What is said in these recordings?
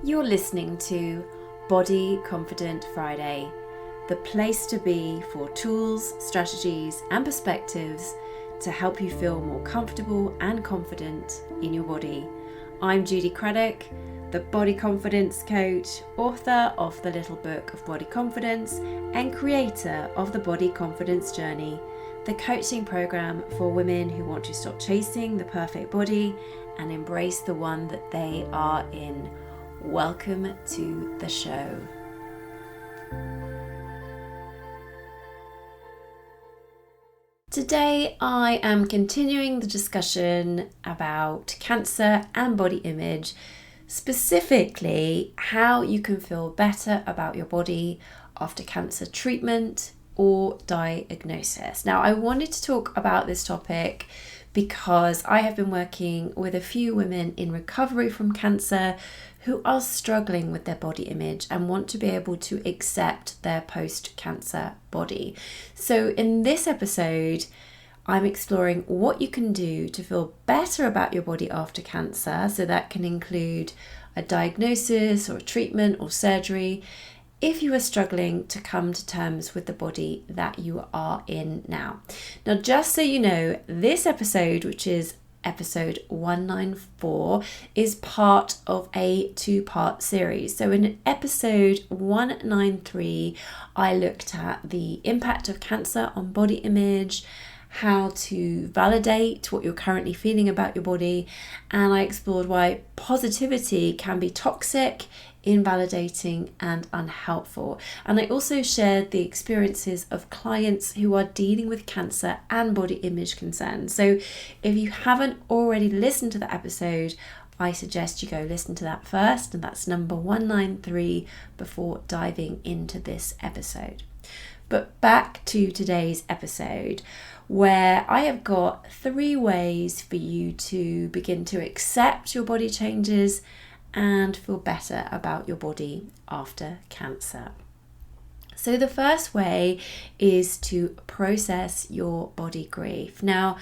You're listening to Body Confident Friday, the place to be for tools, strategies, and perspectives to help you feel more comfortable and confident in your body. I'm Judy Craddock, the Body Confidence Coach, author of the Little Book of Body Confidence, and creator of the Body Confidence Journey, the coaching program for women who want to stop chasing the perfect body and embrace the one that they are in. Welcome to the show. Today I am continuing the discussion about cancer and body image, specifically how you can feel better about your body after cancer treatment or diagnosis. Now, I wanted to talk about this topic because I have been working with a few women in recovery from cancer who are struggling with their body image and want to be able to accept their post-cancer body. So in this episode, I'm exploring what you can do to feel better about your body after cancer. So that can include a diagnosis or a treatment or surgery if you are struggling to come to terms with the body that you are in now. Now, just so you know, this episode, which is episode 194, is part of a two-part series. So in episode 193, I looked at the impact of cancer on body image, how to validate what you're currently feeling about your body, and I explored why positivity can be toxic, invalidating, and unhelpful. And I also shared the experiences of clients who are dealing with cancer and body image concerns. So if you haven't already listened to that episode, I suggest you go listen to that first, and that's number 193, before diving into this episode. But back to today's episode, where I have got 3 ways for you to begin to accept your body changes and feel better about your body after cancer. So the first way is to process your body grief. Now,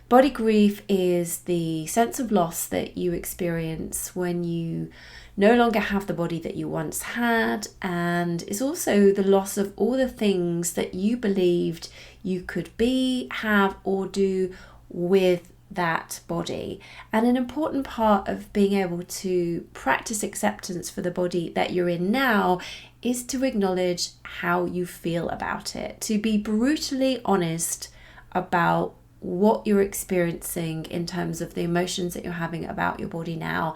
body grief is the sense of loss that you experience when you no longer have the body that you once had, and it's also the loss of all the things that you believed you could be, have, or do with that body. And an important part of being able to practice acceptance for the body that you're in now is to acknowledge how you feel about it, to be brutally honest about what you're experiencing in terms of the emotions that you're having about your body now,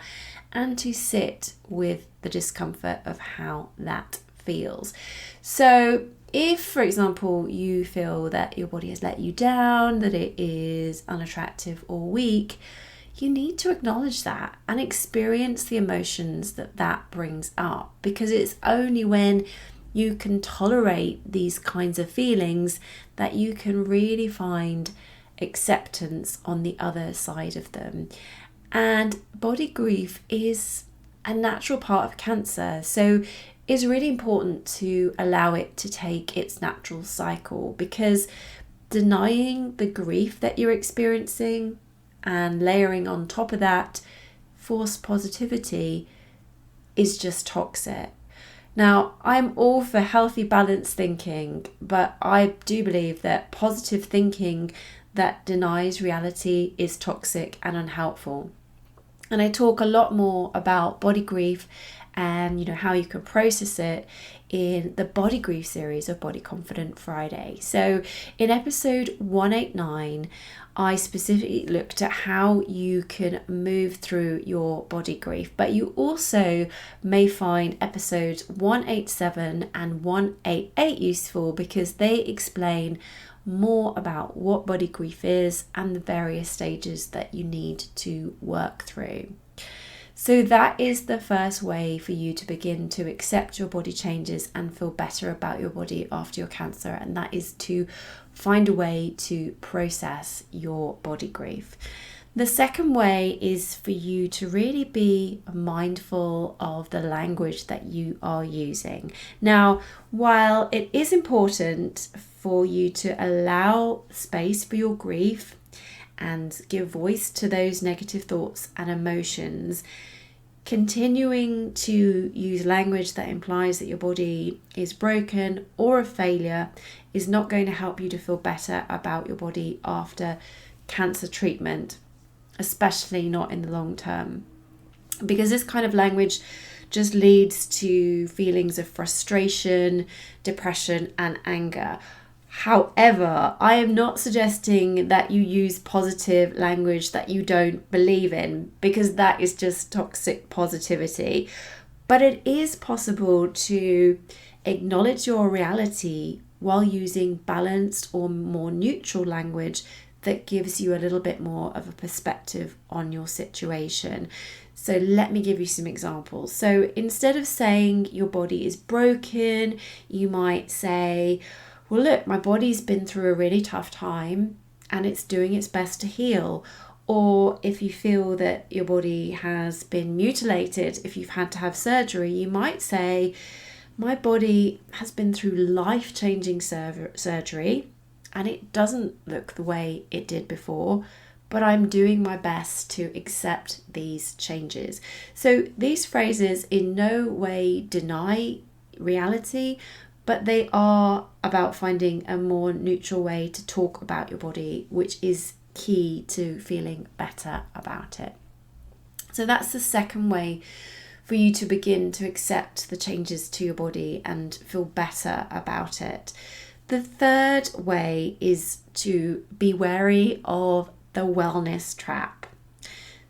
and to sit with the discomfort of how that feels. So if, for example, you feel that your body has let you down, that it is unattractive or weak, you need to acknowledge that and experience the emotions that that brings up, because it's only when you can tolerate these kinds of feelings that you can really find acceptance on the other side of them. And body grief is a natural part of cancer, so it's really important to allow it to take its natural cycle, because denying the grief that you're experiencing and layering on top of that false positivity is just toxic. Now, I'm all for healthy, balanced thinking, but I do believe that positive thinking that denies reality is toxic and unhelpful. And I talk a lot more about body grief and how you can process it in the Body Grief series of Body Confident Friday. So in episode 189, I specifically looked at how you can move through your body grief, but you also may find episodes 187 and 188 useful, because they explain more about what body grief is and the various stages that you need to work through. So that is the first way for you to begin to accept your body changes and feel better about your body after your cancer, and that is to find a way to process your body grief. The second way is for you to really be mindful of the language that you are using. Now, while it is important for you to allow space for your grief and give voice to those negative thoughts and emotions, Continuing to use language that implies that your body is broken or a failure is not going to help you to feel better about your body after cancer treatment, especially not in the long term. Because this kind of language just leads to feelings of frustration, depression, and anger. However, I am not suggesting that you use positive language that you don't believe in, because that is just toxic positivity. But it is possible to acknowledge your reality while using balanced or more neutral language that gives you a little bit more of a perspective on your situation. So let me give you some examples. So instead of saying your body is broken, you might say, well, look, my body's been through a really tough time and it's doing its best to heal. Or if you feel that your body has been mutilated, if you've had to have surgery, you might say, my body has been through life-changing surgery and it doesn't look the way it did before, but I'm doing my best to accept these changes. So these phrases in no way deny reality, but they are about finding a more neutral way to talk about your body, which is key to feeling better about it. So that's the second way for you to begin to accept the changes to your body and feel better about it. The third way is to be wary of the wellness trap.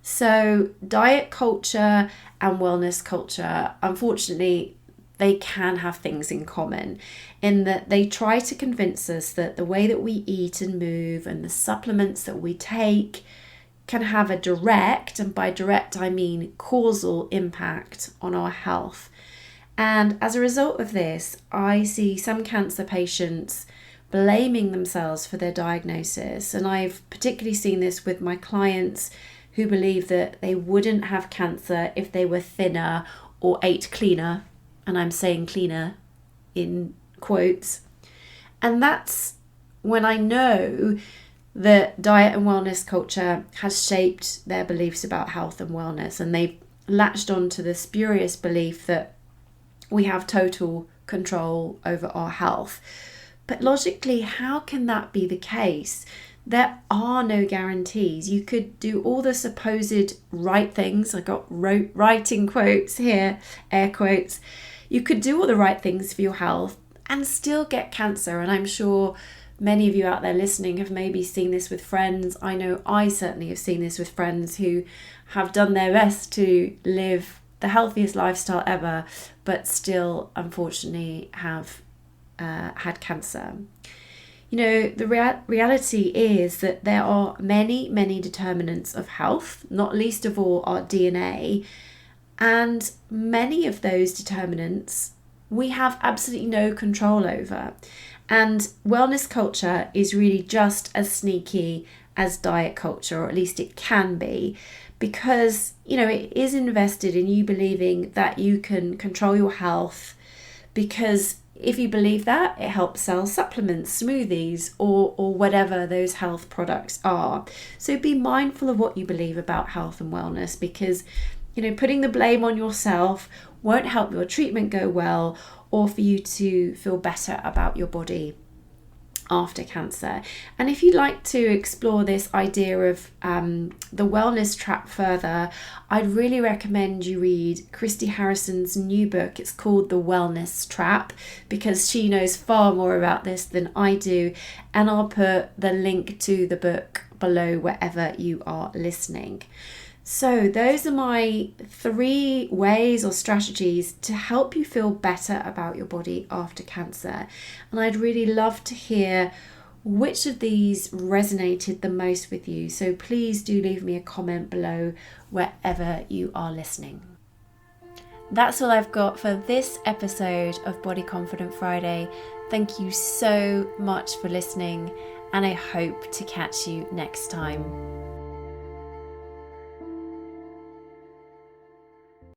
So diet culture and wellness culture, unfortunately, they can have things in common in that they try to convince us that the way that we eat and move and the supplements that we take can have a direct, and by direct I mean causal, impact on our health. And as a result of this, I see some cancer patients blaming themselves for their diagnosis. And I've particularly seen this with my clients who believe that they wouldn't have cancer if they were thinner or ate cleaner. And I'm saying cleaner in quotes. And that's when I know that diet and wellness culture has shaped their beliefs about health and wellness. And they've latched on to the spurious belief that we have total control over our health. But logically, how can that be the case? There are no guarantees. You could do all the supposed right things. I got writing quotes here, air quotes. You could do all the right things for your health and still get cancer. And I'm sure many of you out there listening have maybe seen this with friends. I know I certainly have seen this with friends who have done their best to live the healthiest lifestyle ever, but still unfortunately have had cancer. You know, the reality is that there are many determinants of health, not least of all our DNA, and many of those determinants we have absolutely no control over. And wellness culture is really just as sneaky as diet culture, or at least it can be, because, you know, it is invested in you believing that you can control your health, because if you believe that, it helps sell supplements, smoothies, or whatever those health products are. So be mindful of what you believe about health and wellness, because, you know, putting the blame on yourself won't help your treatment go well or for you to feel better about your body after cancer. And if you'd like to explore this idea of the wellness trap further, I'd really recommend you read Christy Harrison's new book. It's called The Wellness Trap, because she knows far more about this than I do. And I'll put the link to the book below wherever you are listening. So those are my 3 ways or strategies to help you feel better about your body after cancer. And I'd really love to hear which of these resonated the most with you. So please do leave me a comment below wherever you are listening. That's all I've got for this episode of Body Confident Friday. Thank you so much for listening, and I hope to catch you next time.